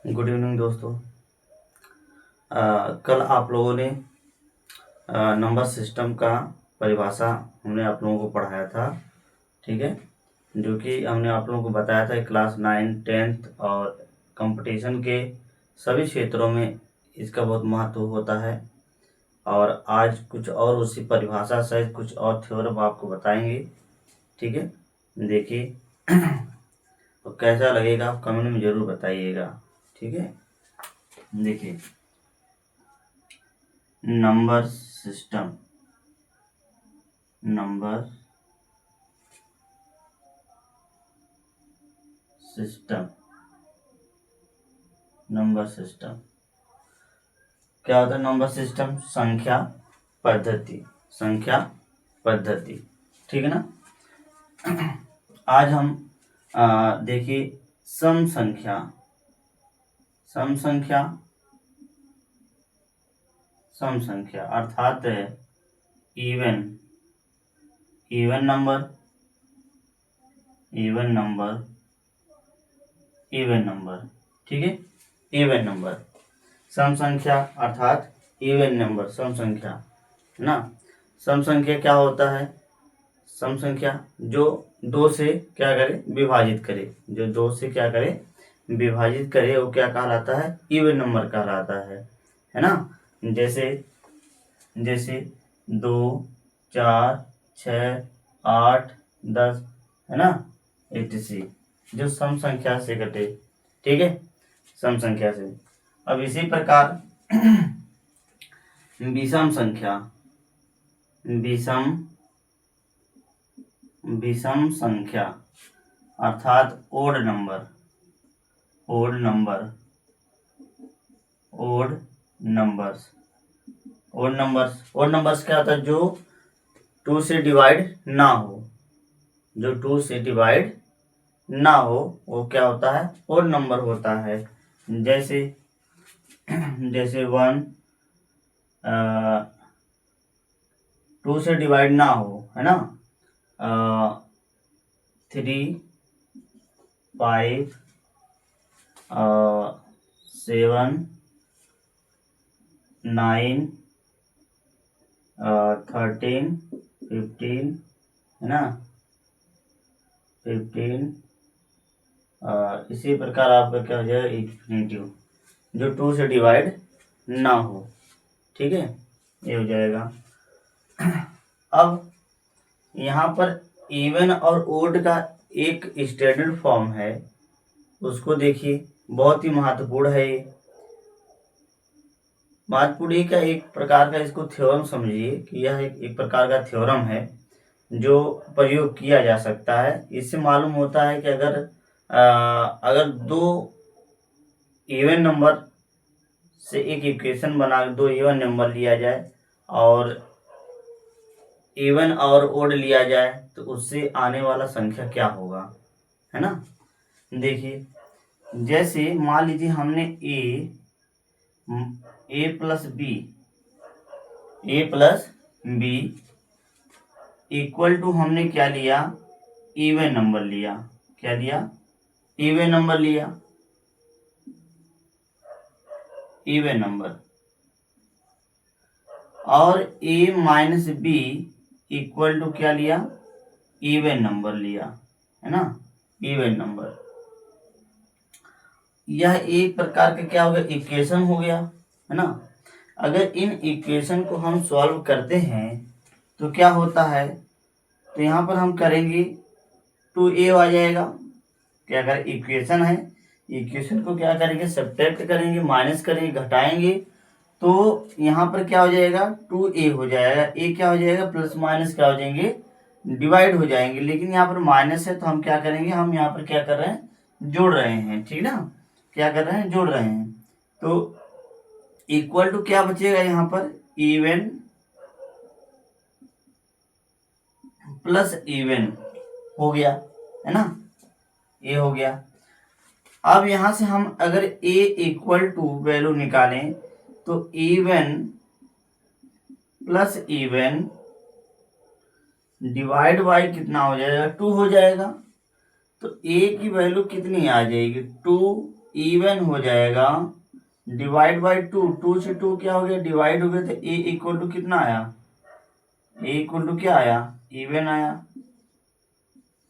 Good evening दोस्तों। कल आप लोगों ने नंबर सिस्टम का परिभाषा हमने आप लोगों को पढ़ाया था, ठीक है, जो कि हमने आप लोगों को बताया था क्लास 9, 10th और कंपटीशन के सभी क्षेत्रों में इसका बहुत महत्व होता है। और आज कुछ और उसी परिभाषा सहित कुछ और थ्योरम आपको बताएंगे, ठीक है। देखिए तो कैसा लगेगा आप कमेंट में ज़रूर बताइएगा, ठीक है। देखिए, number system, number system, number system क्या होता है? नंबर सिस्टम संख्या पद्धति, संख्या पद्धति, ठीक है ना। आज हम देखिए सम संख्या, सम संख्या, सम संख्या अर्थात even, even number, even number, even number, ठीक है। इवन नंबर, सम संख्या अर्थात इवन नंबर, सम संख्या, है ना। सम संख्या क्या होता है? सम संख्या जो दो से क्या करे? विभाजित करे। जो दो से क्या करे? विभाजित करे, वो क्या कहलाता है? इवन नंबर कहलाता है ना। जैसे जैसे 2, 4, 6, 8, 10, है ना, etc, जो सम संख्या से कटे, ठीक है, सम संख्या से। अब इसी प्रकार विषम संख्या, विषम, विषम संख्या अर्थात odd number, odd number, odd numbers, odd numbers, odd numbers क्या होता है? जो 2 से डिवाइड ना हो, जो 2 से डिवाइड ना हो, वो क्या होता है? ओड नंबर होता है। जैसे जैसे 1 2 से डिवाइड ना हो, है ना, 3, 5, 7, 9, 13, 15, है ना, 15, इसी प्रकार आपका क्या हो जाएगा? इन्फिनिटिव, जो 2 से डिवाइड ना हो, ठीक है, ये हो जाएगा। अब यहाँ पर इवन और ओड का एक स्टैंडर्ड फॉर्म है, उसको देखिए, बहुत ही महत्वपूर्ण है ये। महत्वपूर्ण का एक प्रकार का इसको थ्योरम समझिए कि यह एक प्रकार का थ्योरम है जो प्रयोग किया जा सकता है। इससे मालूम होता है कि अगर दो इवन नंबर से एक इक्वेशन बना, दो इवन नंबर लिया जाए और इवन और ओड लिया जाए, तो उससे आने वाला संख्या क्या होगा, है ना। देखिए, जैसे मान लीजिए हमने A plus B, A plus B equal to हमने क्या लिया? इवन नंबर लिया। क्या लिया? इवन नंबर लिया, इवन नंबर। और A minus B equal to क्या लिया? इवन नंबर लिया, है ना, इवन नंबर। यह एक प्रकार का क्या हो गया? इक्वेशन हो गया, है ना। अगर इन इक्वेशन को हम सॉल्व करते हैं तो क्या होता है? तो यहाँ पर हम करेंगे 2a आ जाएगा। क्या करें? इक्वेशन है, इक्वेशन को क्या करेंगे? सब्ट्रैक्ट करेंगे, माइनस करेंगे, घटाएंगे, तो यहाँ पर क्या हो जाएगा? 2a हो जाएगा। a क्या हो जाएगा? प्लस माइनस क्या हो जाएंगे? डिवाइड हो जाएंगे। लेकिन यहाँ पर माइनस है तो हम क्या करेंगे? हम यहाँ पर क्या कर रहे हैं? जोड़ रहे हैं, ठीक ना। क्या कर रहे हैं? जोड़ रहे हैं। तो इक्वल टू क्या बचेगा यहाँ पर? इवन प्लस इवन हो गया, है ना, ये हो गया। अब यहां से हम अगर a इक्वल टू वैल्यू निकालें तो even plus even divide by कितना हो जाएगा? 2 हो जाएगा। तो a की वैल्यू कितनी आ जाएगी? 2 इवन हो जाएगा, डिवाइड बाई 2, 2 से 2 क्या हो गया, डिवाइड हो गया, तो ए इक्वल टू कितना आया, ए इक्वल टू क्या आया, इवन आया,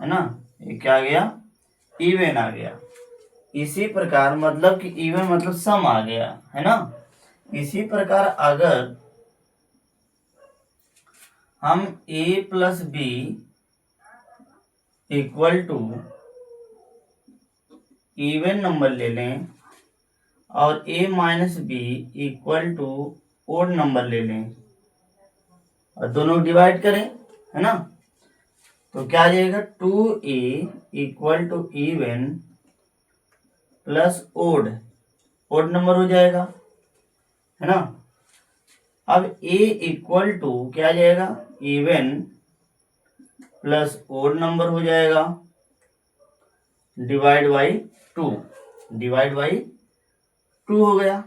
है ना, ये क्या आ गया, इवन आ गया। इसी प्रकार मतलब कि इवन मतलब सम आ गया, है ना। इसी प्रकार अगर हम a plus B equal to even number ले लें और a minus B equal to odd number ले लें और दोनों डिवाइड करें, है ना, तो क्या आ जाएगा, 2a equal to even plus odd, odd number हो जाएगा, है ना। अब a इक्वल टू क्या आ जाएगा, इवन प्लस ओड नंबर हो जाएगा, डिवाइड बाई 2, डिवाइड बाई 2 हो गया।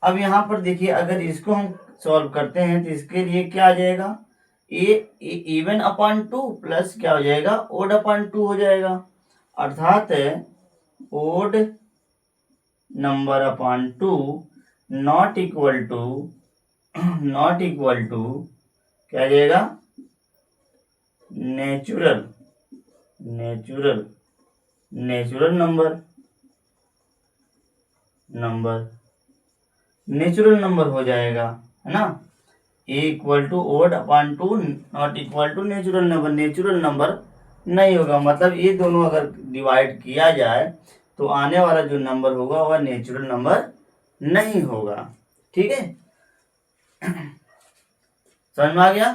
अब यहाँ पर देखिए, अगर इसको हम सॉल्व करते हैं तो इसके लिए क्या आ जाएगा, ए इवन अपॉन 2 प्लस क्या हो जाएगा, ओड अपॉन 2 हो जाएगा, अर्थात odd number upon 2 not equal to क्या आ जाएगा, नेचुरल नंबर हो जाएगा, है ना। A equal to odd upon 2 not equal to natural number नहीं होगा, मतलब ये दोनों अगर डिवाइड किया जाए तो आने वाला जो नंबर होगा वह नेचुरल नंबर नहीं होगा, ठीक है। समझ में आ गया।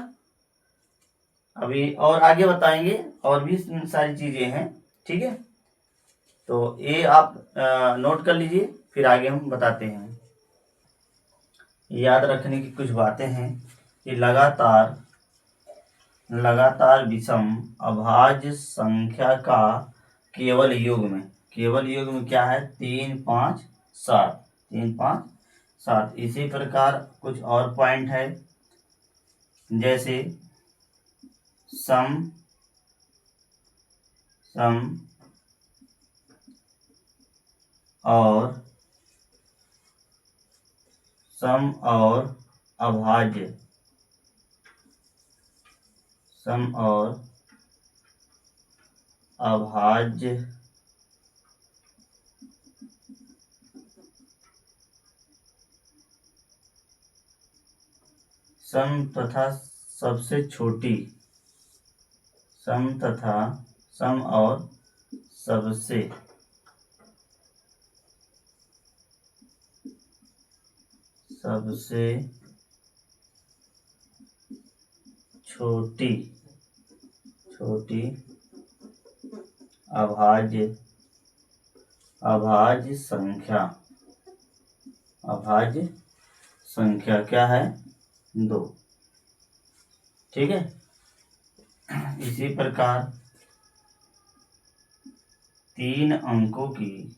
अभी और आगे बताएंगे, और भी सारी चीजें हैं, ठीक है। तो ये आप नोट कर लीजिए, फिर आगे हम बताते हैं। याद रखने की कुछ बातें हैं कि लगातार विषम अभाज्य संख्या का केवल युग्म क्या है, 3, 5, 7, 3, 5, 7। इसी प्रकार कुछ और पॉइंट है, जैसे सम और अभाज्य सम तथा सबसे छोटी सम और सबसे छोटी अभाज्य संख्या क्या है, 2, ठीक है। इसी प्रकार 3 अंकों की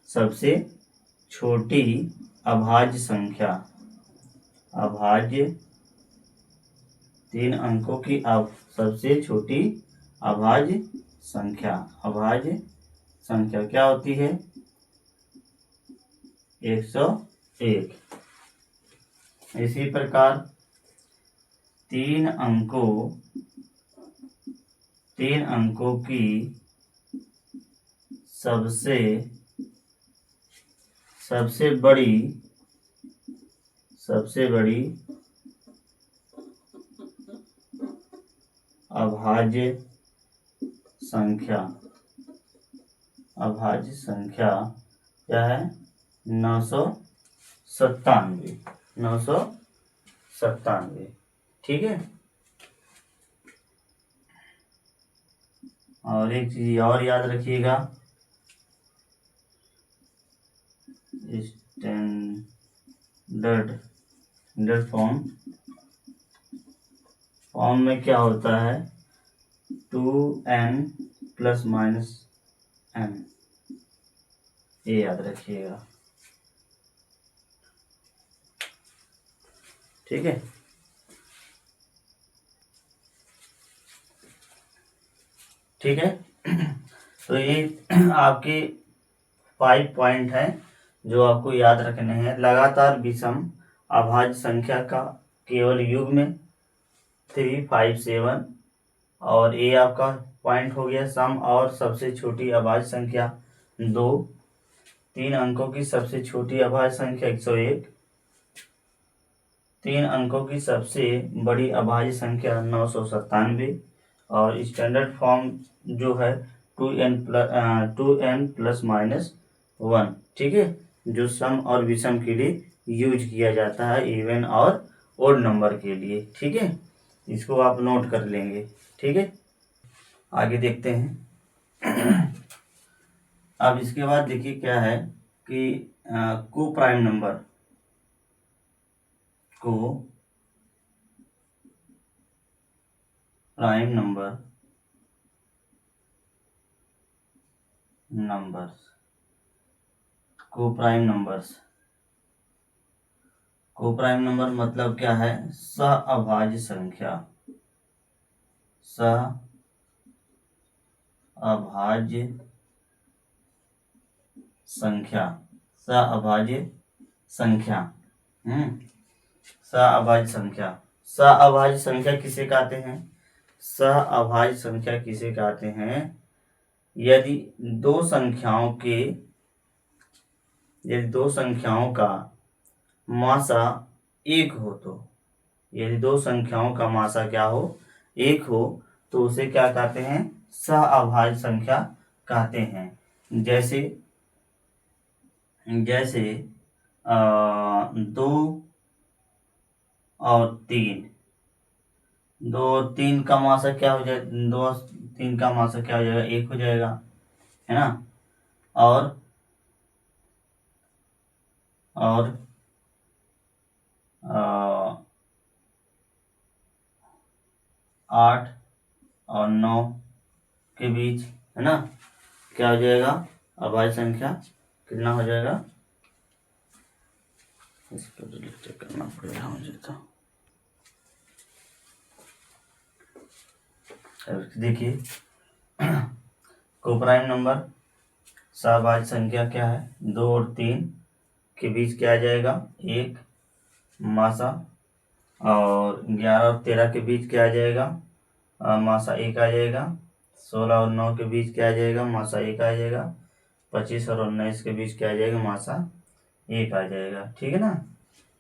सबसे छोटी अभाज्य संख्या, 3 अंकों की सबसे छोटी अभाज्य संख्या क्या होती है, 101। इसी प्रकार 3 अंकों की सबसे बड़ी अभाज्य संख्या क्या है, 997, ठीक है। और एक चीज और याद रखिएगा, स्टैंडर्ड फॉर्म में क्या होता है, 2n प्लस माइनस एन, ये याद रखिएगा। ठीक है, ठीक है। तो ये आपके 5 पॉइंट हैं जो आपको याद रखने हैं। लगातार विषम अभाज्य संख्या का केवल युग्म 3, 5, 7, और ये आपका पॉइंट हो गया सम और सबसे छोटी अभाज्य संख्या 2, 3 अंकों की सबसे छोटी अभाज्य संख्या 101, 3 अंकों की सबसे बड़ी अभाज्य संख्या 997, और स्टैंडर्ड फॉर्म जो है 2n प्लस माइनस 1। ठीक है, जो सम और विषम के लिए यूज किया जाता है, इवन और ओड नंबर के लिए। ठीक है, इसको आप नोट कर लेंगे। ठीक है, आगे देखते हैं। अब इसके बाद देखिए क्या है कि को प्राइम नंबर को प्राइम नंबर मतलब क्या है? सहअभाज्य संख्या, सहअभाज्य संख्या, सहअभाज्य संख्या। सहअभाज्य संख्या, सहअभाज्य संख्या किसे कहते हैं? सहअभाज्य संख्या किसे कहते हैं? यदि दो संख्याओं का मासा एक हो, तो यदि दो संख्याओं का मासा क्या हो? एक हो, तो उसे क्या कहते हैं? सहअभाज्य संख्या कहते हैं। जैसे 2 और 3, 2 और 3 का मासा क्या हो जाएगा? 2 और 3 का मासा क्या हो जाएगा? 1 हो जाएगा, है ना। और 8 और 9 के बीच, है ना, क्या हो जाएगा? अभाज्य संख्या कितना हो जाएगा? इसको चेक करना पड़ेगा मुझे तो। देखिए, कोप्राइम नंबर सहअभाज्य संख्या क्या है? 2 और 3 के बीच क्या आ जाएगा? 1 मासा, और 11 और 13 के बीच क्या आ जाएगा? मासा 1 आ जाएगा। 16 और 9 के बीच क्या आ जाएगा? मासा 1 आ जाएगा। 25 और 19 के बीच क्या आ जाएगा? मासा 1 आ जाएगा। ठीक है ना।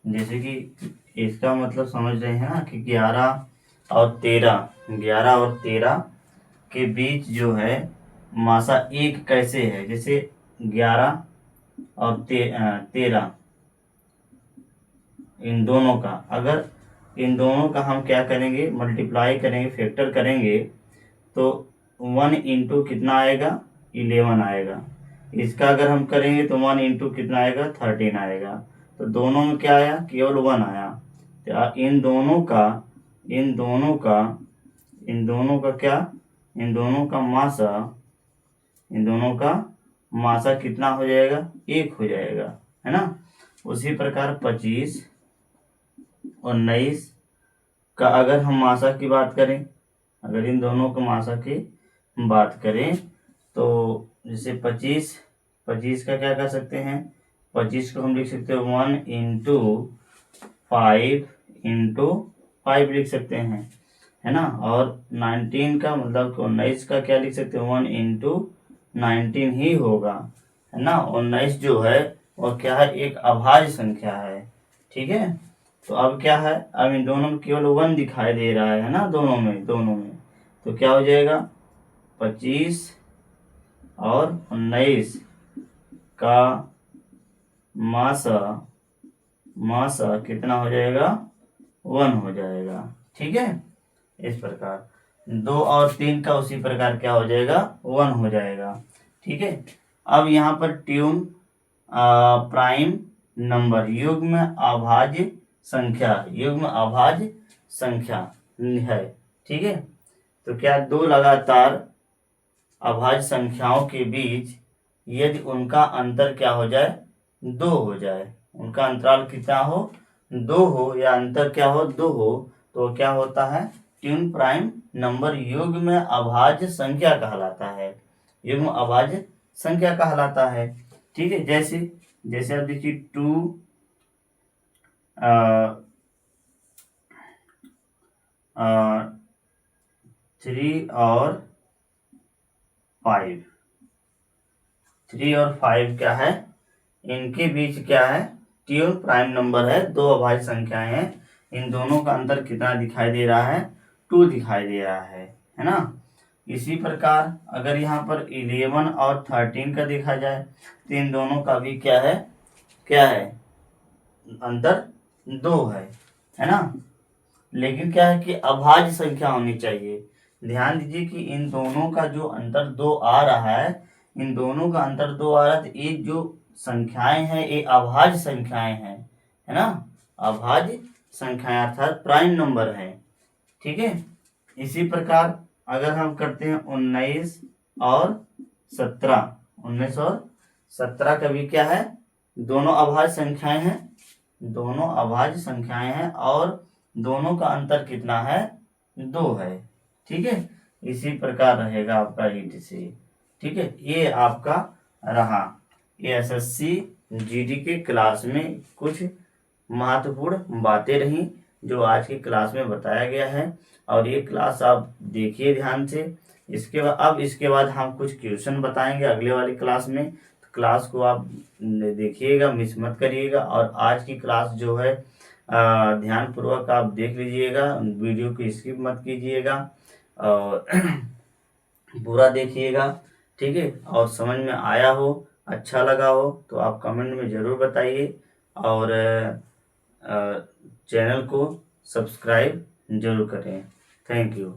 जैसे कि इसका मतलब समझ रहे हैं ना कि 11 और 13 के बीच जो है मासा 1 कैसे है? जैसे 11 और 13, इन दोनों का, अगर इन दोनों का हम क्या करेंगे? मल्टीप्लाई करेंगे, फैक्टर करेंगे, तो 1 इंटू कितना आएगा? 11 आएगा। इसका अगर हम करेंगे तो 1 इंटू कितना आएगा? 13 आएगा। तो दोनों में क्या आया? केवल 1 आया। तो इन दोनों का क्या? इन दोनों का मासा कितना हो जाएगा? 1 हो जाएगा, है ना। उसी प्रकार 25 और 19 का अगर हम मासा की बात करें, अगर इन दोनों का मासा की बात करें, तो जैसे 25 का क्या कर सकते हैं? 25 को हम लिख सकते हैं 1 इंटू 5 लिख सकते हैं, है ना। और 19 का मतलब 19 का क्या लिख सकते हैं? 1 इंटू 19 ही होगा, है ना। 19 जो है वो क्या है? एक अभाज्य संख्या है। ठीक है, तो अब क्या है? अब इन दोनों में केवल 1 दिखाई दे रहा है ना, दोनों में। तो क्या हो जाएगा? 25 और 19 का मासा कितना हो जाएगा? 1 हो जाएगा। ठीक है, इस प्रकार 2 और 3 का उसी प्रकार क्या हो जाएगा? 1 हो जाएगा। ठीक है, अब यहाँ पर ट्यूम प्राइम नंबर युग्म अभाज्य संख्या है। ठीक है, तो क्या 2 लगातार अभाज्य संख्याओं के बीच यदि उनका अंतर क्या हो जाए, 2 हो जाए, उनका अंतराल कितना हो, 2 हो, या अंतर क्या हो, 2 हो, तो क्या होता है, ट्यून प्राइम नंबर युग्म अभाज्य संख्या कहलाता है, युग्म अभाज्य संख्या कहलाता है। ठीक है, जैसे जैसे अब देखिए 2 3 और 5, 3 और 5 क्या है, इनके बीच क्या है, ट्यून प्राइम नंबर है, 2 अभाज्य संख्याएं हैं, इन दोनों का अंतर कितना दिखाई दे रहा है, 2 दिखाई दे रहा है ना। इसी प्रकार अगर यहाँ पर 11 और 13 का देखा जाए तो इन दोनों का भी क्या है, अंतर 2 है ना। लेकिन क्या है कि अभाज्य संख्या होनी चाहिए। ध्यान दीजिए कि इन दोनों का जो अंतर 2 आ रहा है, इन दोनों का अंतर 2 आ रहा है, तो ये जो संख्याएं हैं ये अभाज्य संख्याएं हैं, है ना, अभाज्य संख्याएं अर्थात प्राइम नंबर है। ठीक है, इसी प्रकार अगर हम करते हैं 19 और 17, 19 और 17 का भी क्या है, दोनों अभाज्य संख्याएं हैं, दोनों अभाज्य संख्याएं हैं और दोनों का अंतर कितना है, 2 है। ठीक है, इसी प्रकार रहेगा आपका ETC। ठीक है, ये आपका रहा एसएससी जीडी के क्लास में कुछ महत्वपूर्ण बातें रही जो आज की क्लास में बताया गया है, और ये क्लास आप देखिए ध्यान से। इसके बाद हम कुछ क्वेश्चन बताएंगे अगले वाली क्लास में, तो क्लास को आप देखिएगा, मिस मत करिएगा। और आज की क्लास जो है ध्यान पूर्वक आप देख लीजिएगा, वीडियो को स्किप मत कीजिएगा और पूरा देखिएगा। ठीक है, और समझ में आया हो, अच्छा लगा हो तो आप कमेंट में ज़रूर बताइए, और चैनल को सब्सक्राइब जरूर करें। Thank you.